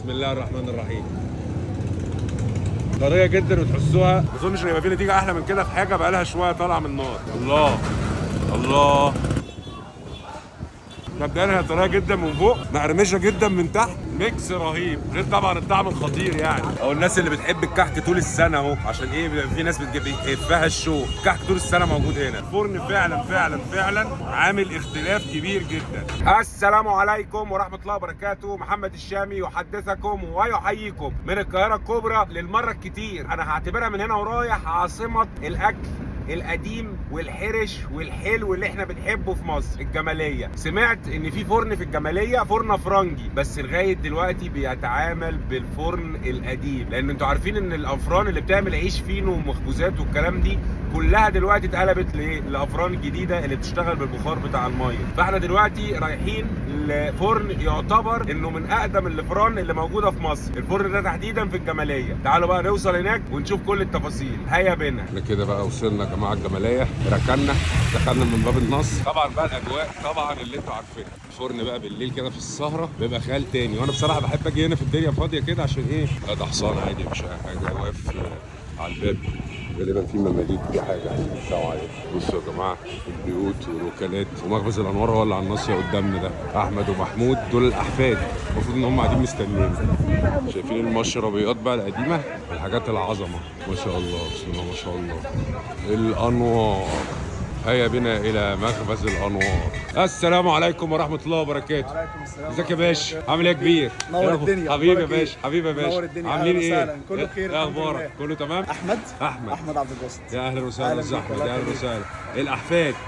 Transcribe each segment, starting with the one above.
بسم الله الرحمن الرحيم. طريه جدا وتحسوها، ما اظنش ان يبقى في نتيجه احلى من كده في حاجه بقى لها شويه طالعه من النار. الله الله. مبدئيا هي طريه جدا من فوق، مقرمشه جدا من تحت، ميكس رهيب، غير طبعا الطعم الخطير يعني. او الناس اللي بتحب الكحك طول السنه اهو، عشان ايه؟ في ناس بتحبها الشو، الكحك طول السنه موجود هنا. الفرن فعلا فعلا فعلا عامل اختلاف كبير جدا. السلام عليكم ورحمه الله وبركاته. محمد الشامي يحدثكم ويحييكم من القاهره الكبرى للمره الكتير. انا هعتبرها من هنا ورايح عاصمه الاكل القديم والحرش والحلو اللي احنا بنحبه في مصر، الجماليه. سمعت ان في فرن في الجماليه، فرن فرنجي، بس لغايه دلوقتي بيتعامل بالفرن القديم، لان انتوا عارفين ان الافران اللي بتعمل عيش فينو ومخبوزات والكلام دي كلها دلوقتي اتقلبت للافران الجديده اللي بتشتغل بالبخار بتاع الميه. فاحنا دلوقتي رايحين لفرن يعتبر انه من اقدم الفران اللي موجوده في مصر، الفرن ده تحديدا في الجماليه. تعالوا بقى نوصل هناك ونشوف كل التفاصيل. هيا بينا. احنا كده بقى وصلنا يا جماعه الجماليه، ركننا دخلنا من باب النصر. طبعا بقى الاجواء طبعا اللي انتوا عارفينها، الفرن بقى بالليل كده في السهره بيبقى خيال تاني. وانا بصراحه بحب اجي هنا في الدنيا فاضيه كده، عشان ايه؟ ده حصان عادي مش اي حاجه واقف على الباب، غالبا في مماليك دي حاجه بيساووا عليها. بصوا يا جماعه البيوت والوكالات ومخبز الانوار هو اللي على الناصيه قدامنا ده. احمد ومحمود دول الاحفاد، المفروض ان هم قاعدين مستنيين. شايفين المشربيات بقى القديمه، الحاجات العظمه ما شاء الله، بسم الله ما شاء الله. الانوار. هيا بنا الى مخبز الانوار. السلام عليكم ورحمه الله وبركاته. وعليكم السلام. ازيك يا باشا؟ عامل ايه يا كبير؟ نور الدنيا. حبيبي يا باشا، حبيبي يا باشا. نور الدنيا. عاملين ايه؟ كله بخير. ايه اخبارك؟ كله تمام؟ احمد عبد الباسط. يا اهلا وسهلا يا احمد، يا اهلا وسهلا.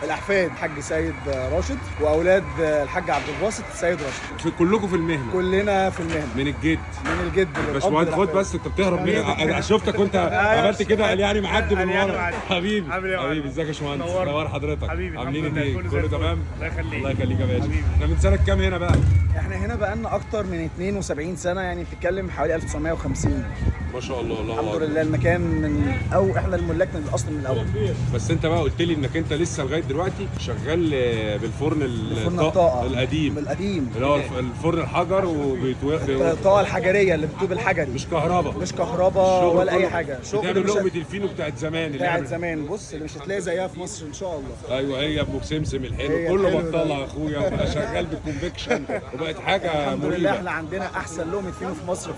الاحفاد الحاج سيد راشد، واولاد الحاج عبد الباسط سيد راشد. كلكم في المهنه؟ كلنا في المهنه من الجد. من الجد. باشمهندس خد بس، انت بتهرب ليه؟ انا شفتك وانت عملت كده قال يعني معدي من ورا. حبيبي حبيبي، ازيك يا باشمهندس؟ نور حضرتك. عاملين ايه؟ كله تمام؟ الله يخليك. الله يخليك يا باشا. احنا من سنه كام هنا بقى؟ احنا هنا بقالنا اكتر من 72 سنه، يعني بتتكلم حوالي 1950. ما شاء الله. الله الحمد لله. المكان من احنا الملاك من الاصل من الاول. بس انت بقى قلت لي انك انت لسه لغايه دلوقتي شغال بالفرن الطاقه القديم اللي هو الفرن الحجر الطاقه الحجريه اللي بتطوب الحجري، مش كهرباء. مش كهرباء ولا اي حاجه. بتعمل لقمه الفينو بتاعت زمان بتاعت زمان. بص اللي مش هتلاقي زيها في مصر ان شاء الله. ايوه هي ابو سمسم الحلو كله بطلع يا اخويا، وبقى شغال بالكونفكشن وبقت حاجه الحمد لله. احنا عندنا احسن لقمه فينو في مصر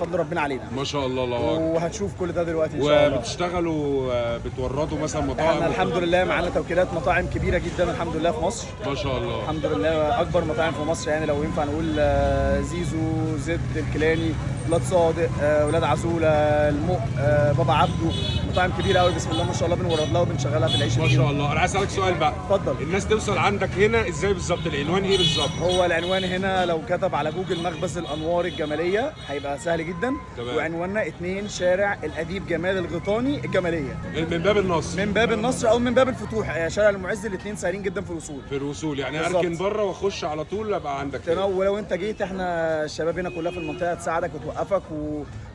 فضل ربنا علينا. ما شاء الله. الله اكبر. وهتشوف كل ده دلوقتي ان شاء الله. وبتشتغلوا بتوردوا مثلا مطاعم؟ احنا الحمد لله معانا توكيلات مطاعم كبيره جدا الحمد لله في مصر. ما شاء الله. الحمد لله. اكبر مطاعم في مصر، يعني لو ينفع نقول زيزو، زد الكيلاني، ولاد صادق، ولاد عزوله، المق، بابا عبده. مطاعم كبيره قوي بسم الله ما شاء الله، بنورد لها وبنشغلها في العيش. ما شاء الله. انا عايز اسالك سؤال بقى. اتفضل. الناس توصل عندك هنا ازاي بالظبط؟ العنوان ايه بالظبط؟ هو العنوان هنا لو كتب على جوجل مخبز الانوار الجماليه هيبقى سهل جدا. تمام. وعنواننا 2 شارع الاديب جمال الغيطاني الجماليه، من باب النصر. من باب النصر او من باب الفتوح. شارع المعز، الاثنين سهلين جدا في الوصول. يعني بالزبط. اركن بره واخش على طول ابقى عندك. ولو انت جيت احنا الشباب هنا كلها في المنطقه تساعدك وتوقفك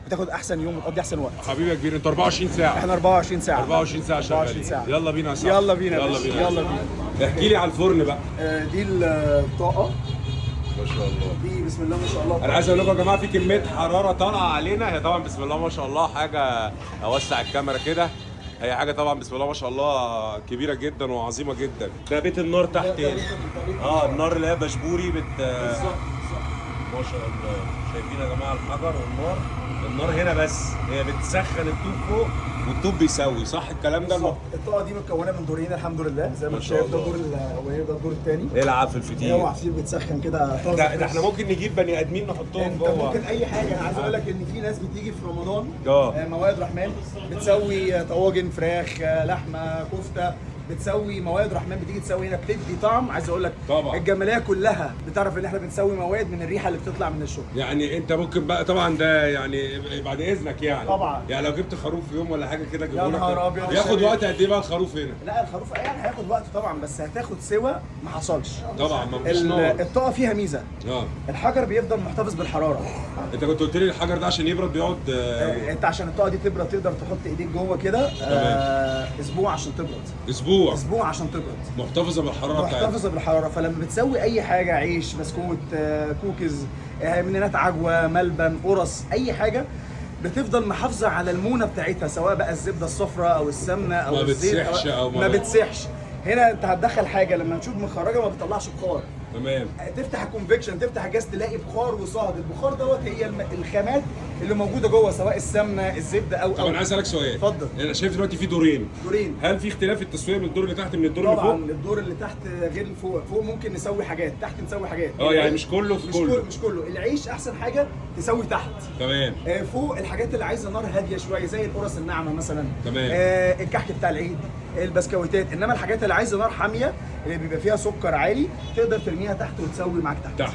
وتاخد احسن يوم وتقضي احسن وقت. حبيبي يا كبير، انت 24 ساعه؟ احنا 24 ساعه. 24 ساعه شغالين. يلا بينا يا صاحبي. يلا بينا يلا بينا. احكي لي على الفرن بقى. دي الطاقه ما شاء الله. دي بسم الله ما شاء الله. انا عايز اقول لكم يا جماعه في كميه حراره طالعه علينا. هي طبعا بسم الله ما شاء الله حاجه، اوسع الكاميرا كده، هي حاجه طبعا بسم الله ما شاء الله كبيره جدا وعظيمه جدا. ده بيت النار تحت. النار اللي هي بشبوري ما شاء الله. شايفين يا جماعه الحجر والنار. النار هنا بس هي بتسخن الطوب فوق والطوب بيسوي، صح الكلام ده؟ الطاقه دي مكونه من دورين الحمد لله، زي ما انت شايف. ده الدور الاولاني، ده الدور الثاني. العب في الفتيل. هو عصير بيتسخن كده. ده احنا ممكن نجيب بني ادمين نحطهم جوه. ممكن اي حاجه. انا عايز اقول لك ان في ناس بتيجي في رمضان موائد رحمن بتسوي طواجن فراخ، لحمه، كفته، بتسوي موائد رحمن بتيجي تسوي هنا، بتدي طعم. عايز اقول لك طبعا الجماليه كلها بتعرف ان احنا بنسوي موائد من الريحه اللي بتطلع من الشغل. يعني انت ممكن بقى طبعا ده يعني بعد اذنك يعني طبعا، يعني لو جبت خروف في يوم ولا حاجه كده يا نهار ابيض. ياخد وقت قد ايه بقى الخروف هنا؟ لا الخروف يعني هياخد وقت طبعا، بس هتاخد سوا ما حصلش طبعا. ما فيش نار. الطاقه فيها ميزه. الحجر بيفضل محتفظ بالحراره. انت كنت قلت لي الحجر ده عشان يبرد بيقعد انت عشان الطاقه دي تبرد تقدر تحط ايديك جوه كده اسبوع عشان تبرد. اسبوع؟ اسبوع عشان تبرد، محتفظه بالحراره بتاعتها، محتفظه بالحراره. فلما بتسوي اي حاجه، عيش، بسكوت، كوكيز، منينات، عجوه، ملبن، قرص، اي حاجه، بتفضل محافظه على المونه بتاعتها، سواء بقى الزبده الصفراء او السمنه او ما الزيت، بتسيحش أو ما بتسيحش. هنا انت هتدخل حاجه لما تشوف مخرجه ما بتطلعش بخار. تمام. تفتح الكونفكشن، تفتح الجاز، تلاقي بخار وصهد. البخار دوت هي الخامات اللي موجوده جوه، سواء السمنه، الزبده او طب انا عايز اسالك سؤال. اتفضل. انا شايف دلوقتي في دورين. هل في اختلاف التسويه من الدور اللي تحت من الدور اللي فوق؟ طبعا الدور اللي تحت غير اللي فوق. فوق ممكن نسوي حاجات، تحت نسوي حاجات. يعني مش كله في كله. مش كله. العيش احسن حاجه تسوي تحت. تمام. فوق الحاجات اللي عايزه نار هاديه شويه، زي القرص الناعمه مثلا. تمام. الكحك بتاع العيد، البسكويتات. انما الحاجات اللي عايزه نار حاميه اللي بيبقى فيها سكر عالي، تقدر ترميها تحت وتسوي معاك تحت.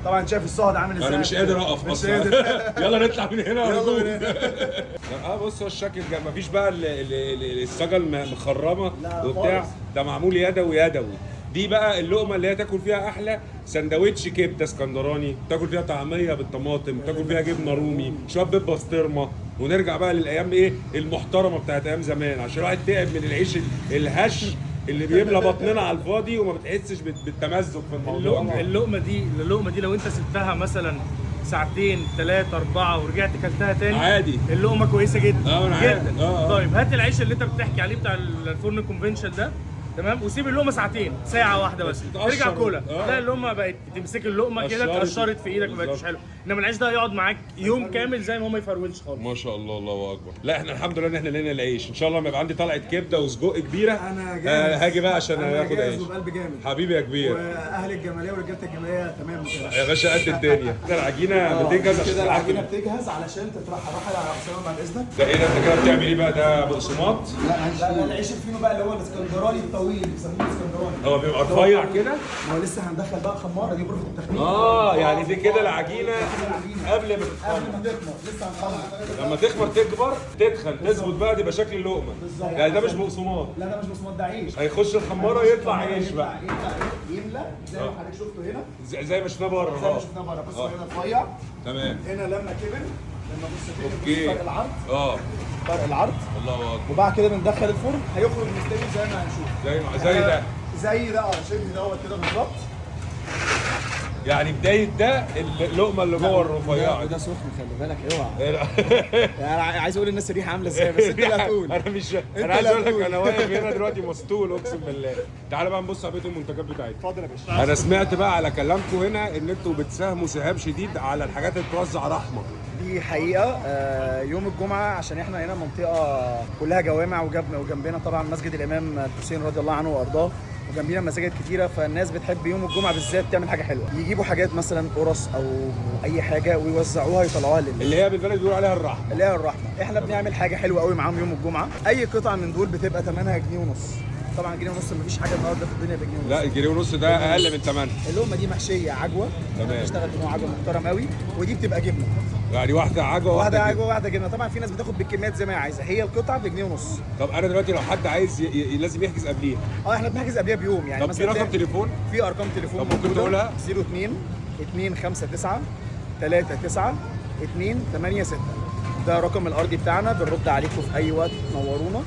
طبعا شايف الصهد عامل ازاي. انا مش قادر اقف مش اصلا. قادر. يلا نطلع من هنا. يلا من هنا. بص هو الشكل ده مفيش بقى الصاجه المخرمه وبتاع خالص. ده، معمول يدوي. دي بقى اللقمه اللي هي تاكل فيها احلى سندوتش كبده اسكندراني، تاكل فيها طعميه بالطماطم، تاكل فيها جبنه رومي، شويه بيض بسطرمه. ونرجع بقى للايام المحترمه بتاعت ايام زمان، عشان الواحد تعب من العيش الهش اللي بيملى بطننا على الفاضي وما بتحسش بالتمزج في الموضوع. اللقمه دي لو انت سبتها مثلا ساعتين 3 4 ورجعت كلتها تاني عادي، اللقمه كويسه جدا. انا عارف. طيب هات العيش اللي انت بتحكي عليه بتاع الفرن الكونفنشال ده، تمام، وسيب اللقمه ساعتين، ساعه واحده بس، ترجع كلها. لا اللقمه بقت تمسك اللقمه كده اتقشرت في ايدك، ما بقتش حلوه. انما العيش ده يقعد معاك يوم كامل زي ما هو ما يفرولش خالص. ما شاء الله، الله اكبر. لا احنا الحمد لله ان احنا لقينا العيش. ان شاء الله لما يبقى عندي طلعه كبده وسجق كبيره انا جاهز. هاجي بقى عشان اخد عيش. وبقلب جامد. حبيبي يا كبير. واهل الجماليه ورجاله الجماليه تمام يا باشا قد الدنيا. كده العجينه بتجهز عشان كده العجينه بتجهز علشان تترحل على اسامه بعد اذنك. ده ايه ده؟ انت كده بتعمل ايه بقى؟ ده بقسماط؟ لا العيش الفينو بقى اللي هو الاسكندراني الطويل، بيسموه الاسكندراني. هو بيبقى رفيع كده؟ ما هو لسه هندخل بقى الخماره دي بروفه التخمير. يعني دي كده العجينه قبل ما تخمر لسه هنخمر. لما تخمر تكبر تدخل تظبط بقى تبقى شكل اللقمه. بالظبط. يعني ده مش بقسماط. لا ده مش بقسماط، ده عيش. هيخش الخماره يطلع عيش بقى. يملى زي ما حضرتك شفته هنا. زي ما شفناه بره. زي ما شفناه بره. بص هنا رفيع. تمام. هنا لما كبر، لما بص اوكي. فرق العرض. فرق العرض. الله اكبر. وبعد كده بندخل الفرن، هيخرج مستوي زي ما هنشوف. زي ده. زي ده شبه دوت كده بالظبط. يعني بدايه ده اللقمه اللي جوه الرفيعه ده سخن، خلي بالك اوعى. انا عايز اقول للناس الريحه عامله ازاي، بس انت اللي هتقول. انا مش انا عايز اقول لك انا واقف هنا دلوقتي مسطول اقسم بالله. تعالى بقى نبص على بقيه المنتجات بتاعتنا. اتفضل يا باشا. انا سمعت بقى على كلامكم هنا ان انتوا بتساهموا سهام شديد على الحاجات اللي بتوزع رحمه. دي حقيقه. يوم الجمعه عشان احنا هنا منطقه كلها جوامع، وجنبنا طبعا مسجد الامام الحسين رضي الله عنه وارضاه، وجنبينا مساجد كتيره. فالناس بتحب يوم الجمعه بالذات تعمل حاجه حلوه، يجيبوا حاجات مثلا قرص او اي حاجه ويوزعوها يطلعوها اللي هي بالبلد بيقولوا عليها الرحمه. اللي هي الرحمه. احنا بنعمل حاجه حلوه قوي معاهم يوم الجمعه. اي قطعه من دول بتبقى ثمنها جنيه ونص. طبعا جنيه ونص مفيش حاجه النهارده في الدنيا بجنيه ونص. لا الجنيه ونص ده اقل من ثمنها. اللقمه دي محشيه عجوه. تمام. بتشتغل بنوع عجوه محترم قوي، ودي بتبقى جبنه. يعني واحده عجوه واحده عجوه واحده جبنه. طبعا في ناس بتاخد بالكميات زي ما هي عايزه. هي القطعه بجنيه ونص. طب انا دلوقتي لو حد عايز لازم يحجز قبليها. احنا بنحجز قبلها بيوم. يعني طب في رقم تليفون؟ في ارقام تليفون. طب ممكن تقولها؟ 02 259 39 286. ده رقم الارضي بتاعنا، بنرد عليكم في اي وقت، تنورونا.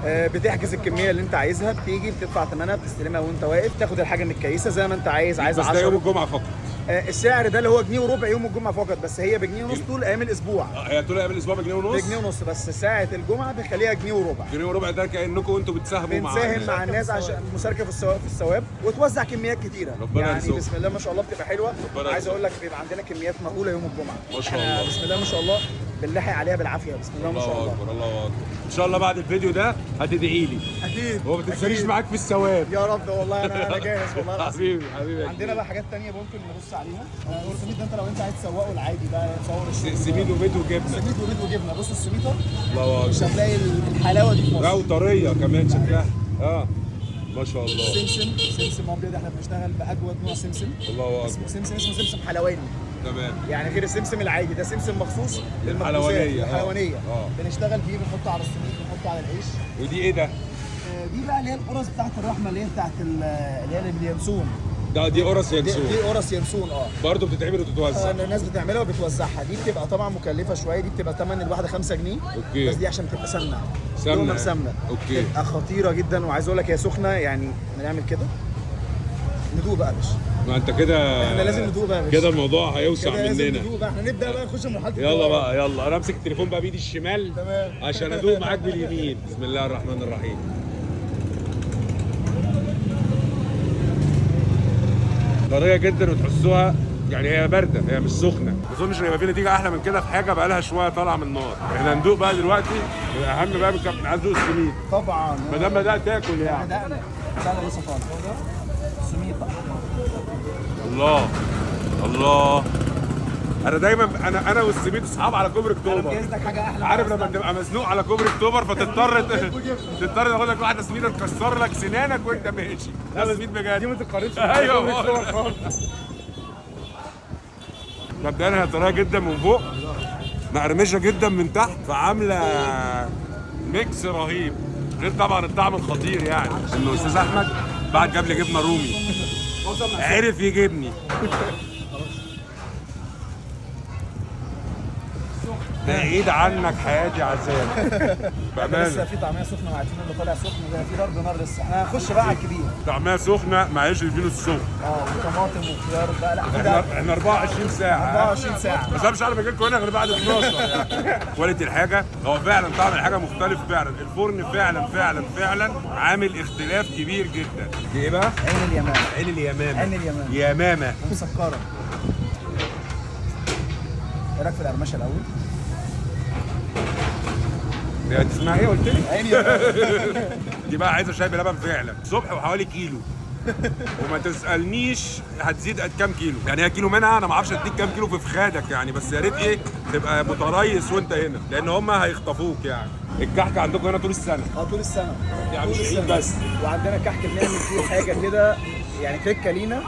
بتحجز الكميه اللي انت عايزها، بتيجي بتدفع ثمنها، بتستلمها وانت واقف، تاخد الحاجه متكيسه زي ما انت عايز 10. بس ده يوم الجمعه فقط. السعر ده اللي هو جنيه وربع يوم الجمعه فقط، بس هي بجنيه ونص طول ايام الاسبوع. هي طول ايام الاسبوع بجنيه ونص؟ بجنيه ونص، بس ساعه الجمعه بنخليها جنيه وربع. جنيه وربع ده كانكم انتوا بتساهموا مع الناس عشان مشاركه في الثواب، وتوزع كميات كتيره. يعني بسم الله ما شاء الله بتبقى حلوه. عايز اقول لك بيبقى عندنا كميات مهوله يوم الجمعه. ما شاء الله. بسم الله ما شاء الله بنلاحق عليها بالعافيه. بسم الله ما شاء الله. الله اكبر الله اكبر. ان شاء الله بعد الفيديو ده هتدعي لي. اكيد. وما تنسانيش معاك في الثواب. يا رب والله انا جاهز والله العظيم. حبيبي عندنا بقى حاجات ثانيه ممكن نبص عليها. السميد ده انت لو انت عايز تسوقه العادي بقى تصور سميد وبيض وجبنه. سميد وبيض وجبنه. بص السميطه الله اكبر. مش هتلاقي الحلاوه دي في مصر. وطريه كمان شكلها. ما شاء الله. سمسم ابيض. احنا بنشتغل باجود نوع سمسم. الله اكبر. اسمه سمسم حلواني. تمام. يعني غير السمسم العادي، ده سمسم مخصوص للحلوانيه. بنشتغل بيه، بنحطه على السميد، بنحطه على العيش. ودي ايه ده؟ دي بقى اللي هي القرص بتاعت الرحمه، اللي هي بتاعت اللي هي اليانسون. دي قرص دي ينسون قرص ينسون برضه بتتعمل وتتوزع. الناس بتعملها وبتوزعها. دي بتبقى طبعا مكلفه شويه، دي بتبقى ثمن الواحده 5 جنيه. اوكي. بس دي عشان بتبقى سمنه سمنه بسمنه. اوكي. بتبقى خطيره جدا، وعايز اقول لك هي سخنه يعني. بنعمل كده ندوق بقى يا باشا. ما انت كده احنا لازم ندوق بقى يا باشا. كده الموضوع هيوسع كده لازم مننا. ندوق بقى. احنا نبدا بقى نخش مرحله يلا بقى يلا، انا امسك التليفون بقى بايدي الشمال تمام عشان ادوق معاك باليمين. بسم الله الرحمن الرحيم. طريه جدا وتحسوها يعني هي بارده، هي مش سخنه. ما اظنش ان هيبقى في نتيجه احلى من كده في حاجه بقى لها شويه طالعه من النار. احنا هندوق بقى دلوقتي. الاهم بقى من الكابتن عايز ادوق السميد. طبعا ما دام بدات تاكل يعني. بدأنا لسه خالص. سميد بقى. الله الله. انا دايما انا والسميد اصحاب على كوبري اكتوبر. باذنك حاجه احلى. عارف لما تبقى مزنوق على كوبري اكتوبر فتضطر تاخد لك واحده سميده تكسر لك سنانك وانت ماشي. ده سميد بجد. دي ما تتقارنش. ايوه مبدئيا هي طريه جدا من فوق، مقرمشه جدا من تحت، فعامله ميكس رهيب. غير طبعا الطعم الخطير يعني. انه استاذ احمد بعد جاب لي جبنه رومي عرف يجيبني. بعيد عنك حياتي عذاب لسه بامانه. في طعميه سخنه مع الفينو اللي طالع سخن ده، في ضرب نار لسه. احنا هنخش بقى على الكبير. طعمها سخنه معيش الفينو السخن. وطماطم وخيار بقى. لا في ده احنا 24 ساعه 24 ساعه. بس انا مش عارف اجي لكم هنا غير بعد 12 يعني. كواليتي الحاجه هو فعلا طعم الحاجه مختلف فعلا. الفرن فعلا عامل اختلاف كبير جدا. دي ايه بقى؟ عين اليمامه. عين اليمامه. عين اليمامه. يمامه ومسكره. ايه رايك في القرمشه الاول؟ دي اسمها ايه قلت لي؟ عين اليمامه. دي بقى عايزه شاي بلبن فعلا صبح وحوالي كيلو. وما تسالنيش هتزيد قد كام كيلو، يعني هي كيلو منها انا ما اعرفش اديك كام كيلو في فخادك يعني. بس يا ريت ايه تبقى متريث وانت هنا، لان هم هيخطفوك يعني. الكحك عندكم هنا طول السنه؟ طول السنه. يعني مش طول عيد السنة. بس. وعندنا كحك بنعمل فيه حاجه كده يعني تركه لينا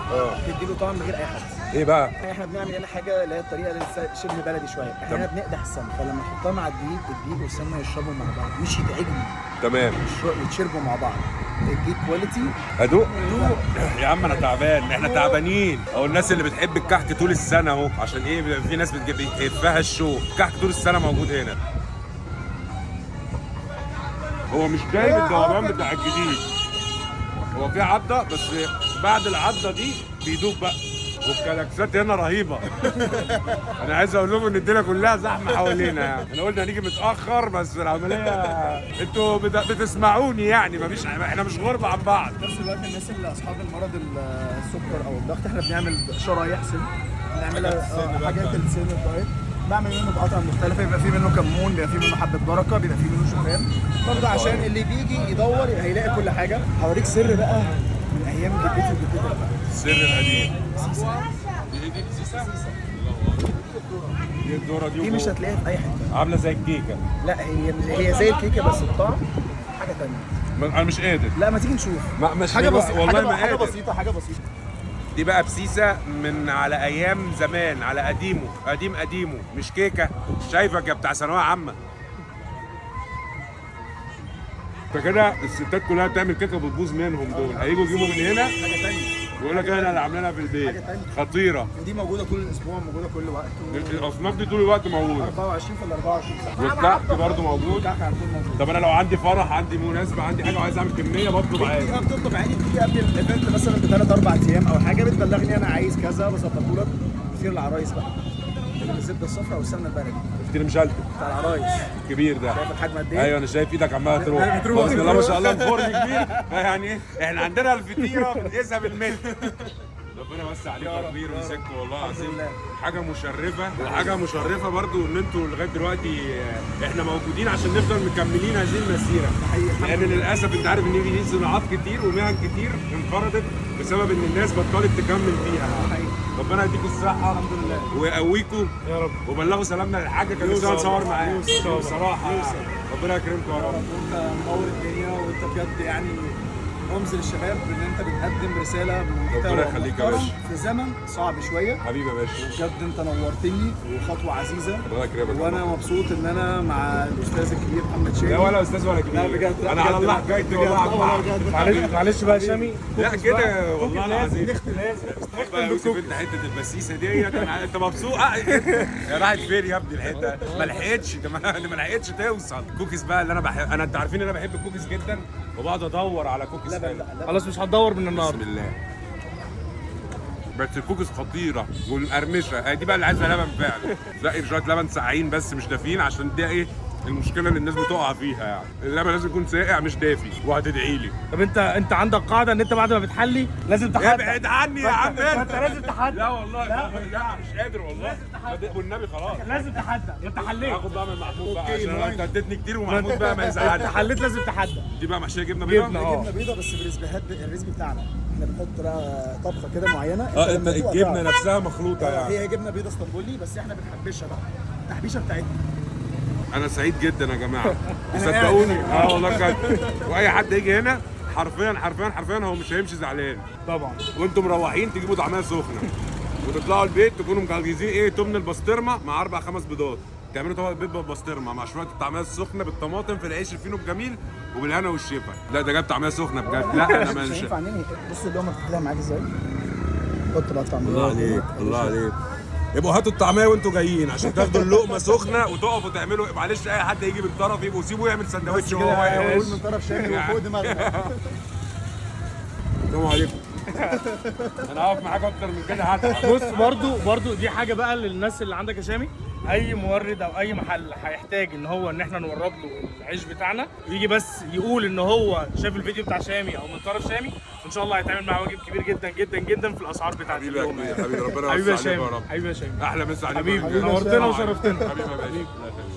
تديله طعم غير اي حد. ايه بقى؟ احنا بنعمل هنا حاجه اللي هي الطريقه اللي شبه بلدي شويه. احنا هنا بنقدح السمنه، فلما نحطها مع الدقيق والسمنه يشربوا مع بعض، مش يتعجنوا. تمام. يتشربوا مع بعض. الدقيق كواليتي. ادوق يا عم. انا تعبان، احنا تعبانين. او الناس اللي بتحب الكحك طول السنه اهو. عشان ايه؟ بيبقى في ناس بتحبها الشو. الكحك طول السنه موجود هنا. هو مش جاي بالذوبان بتاع الجديد، هو في عضه بس بعد العضه دي بيدوب بقى. والكلاكسات هنا رهيبه. انا عايز اقول لكم ان الدنيا كلها زحمه حوالينا يعني. انا قلنا هنيجي متاخر بس العمليه انتوا بتسمعوني يعني. مفيش، احنا مش غربة عن بعض. في نفس الوقت الناس اللي اصحاب المرض السكر او الضغط احنا بنعمل شرايح سن. بنعملها حاجات السن الدايت. بعمل منه بقطع مختلفه، بيبقى فيه منه كمون، بيبقى فيه منه حبه بركه، بيبقى فيه منه شوفان برضه عشان اللي بيجي يدور هيلاقي كل حاجه. هوريك سر بقى من ايام جدتي وجدتك. السر القديم. دي الدوره دي مش هتلاقيها في اي حته. عامله زي الكيكه. لا هي زي الكيكه بس الطعم حاجه ثانيه. انا مش قادر. لا ما تيجي نشوف. مش حاجه بسيطه والله ما حاجه قادر. بسيطه حاجه بسيطه. دي بقى بسيسه من على ايام زمان، على قديمه مش كيكه. شايفك يا بتاع ثانويه عامه. انت كده الستات كلها بتعمل كيكه بتبوظ منهم. دول هيجوا يجيبوا من هنا حاجه ثانيه. يقول لك احنا اللي عاملينها في البيت. حاجة تانية. خطيره. ودي موجوده طول الاسبوع، موجوده كل وقت. الاصناف دي طول الوقت موجوده. 24 في ال 24 ساعه. والكحك برضه موجود. الكحك على طول موجود. طب انا لو عندي فرح، عندي مناسبه، عندي حاجه وعايز اعمل كميه بطلب عادي. بتطلب عادي، بتيجي قبل الايفنت مثلا ب3 4 ايام او حاجه، بتبلغني انا عايز كذا بظبطه لك. كتير العرايس بقى الزبده الصفراء والسمنه البلدي. كتير مشلتت بتاع العرايس الكبير ده. شايف الحجم قد ايه؟ ايوه انا شايف ايدك عماله تروح. بتروح. بسم الله ما شاء الله الفرن كبير. يعني ايه؟ احنا عندنا الفطيره بنقيسها بالمتر. ربنا يوسع عليكم يا كبير ويسعدكم والله العظيم. حاجه مشرفه. وحاجه مشرفه برضو ان انتوا لغايه دلوقتي احنا موجودين عشان نفضل مكملين هذه المسيره. لان للاسف انت عارف ان في صناعات كتير ومهن كتير انقرضت بسبب ان الناس بطلت تكمل فيها. ربنا يديكم الصحه الحمد لله ويقويكم يا رب. وبلغوا سلامنا للحاجه. كان نفسي اتصور معاه بصراحه. ربنا يكرمكم يا رب. انت منور الدنيا وانت بجد يعني رمز للشباب ان انت بتقدم رساله ربنا محتوى يخليك يا محترم باشا. في زمن صعب شويه. حبيبي يا باشا. بجد انت نورتني وخطوه عزيزه، ربنا يكرمك. وانا مبسوط ان انا مع الاستاذ الكبير محمد شامي. لا ولا استاذ ولا كبير. لا بجد، لا انا على بجد، الله لا. حكايتي بجد، والله لا والله بجد. معلش بقى يا شامي. لا كده والله العظيم. لازم بقى يوسف انت حته البسيسه ديت انت مبسوط يا راحت فين يا ابني الحته ما لحقتش ما لحقتش توصل الكوكيز بقى اللي انا بحب. انا انت عارفين ان انا بحب الكوكيز جدا وبقعد ادور على كوكيز حلو. خلاص مش هتدور من بسم النهارده. الله. بس الكوكيز خطيره والمقرمشه دي بقى اللي عايزه لبن فعلا. زقي شويه لبن ساقعين بس مش دافيين عشان دي ايه المشكله اللي الناس بتقع فيها يعني. اللبن لازم يكون ساقع مش دافي وهتدعي لي. طب انت عندك قاعده ان انت بعد ما بتحلي لازم تحدى. ابعد عني يا عم انت لازم تحدى. لا والله لا مش قادر والله والنبي خلاص لازم تحدى. انت حليت. هاخد بقى من محمود بقى عشان انت اديتني كتير ومحمود بقى ما انت يزعلش. حليت لازم تحدى. دي بقى محشيه جبنه بيضاء. جبنه بيضه بس الريسبي بتاعنا احنا بنحط بقى طبخه كده معينه. انت لما تدوقها الجبنه تعرف. نفسها مخلوطه يعني. هي جبنه بيضه اسطنبولي بس احنا بنحبشها بقى التحبيشه بتاعتنا. انا سعيد جدا يا جماعه صدقوني والله بجد. واي حد يجي هنا حرفيا هو مش هيمشي زعلان. طبعا. وانتم مروحين تجيبوا طعميه سخنه وتطلعوا البيت تكونوا مجهزين ايه تمن البسطرمه مع 4-5 بيضات. تعملوا طبق بيض بالبسطرمه مع شويه الطعميه السخنه بالطماطم في العيش الفينو الجميل وبالهنا والشفا. لا ده جاب طعميه سخنه بجد. لا انا مش مش هينفع ننهي. بص اللقمه بتتحلها معاك ازاي. حط بقى الطعميه. الله عليك الله عليك. يبقوا هاتوا الطعميه وانتوا جايين عشان تاخدوا اللقمه سخنه وتقفوا تعملوا. معلش اي حد يجي بالطرف يبقوا سيبوه يعمل سندوتش وهو واقف. اقول من طرف شامي وفوق دماغنا. السلام عليكم. انا هقف معاك اكتر من كده هتعب. بص برضو دي حاجه بقى للناس اللي عندك يا شامي. اي مورد او اي محل هيحتاج ان احنا نورد له العيش بتاعنا يجي بس يقول ان هو شاف الفيديو بتاع شامي او من طرف شامي وان شاء الله هيتعمل معاه واجب كبير جدا جدا جدا في الاسعار بتاعت حبيبي يا اليوم. كبير حبيبي ربنا حبيبي يا يوسع عليك شامي. يا رب. حبيبي يا شامي. احلى مسا عليك حبيبي يا رجالة. نورتنا وشرفتنا. حبيبي يا باشا.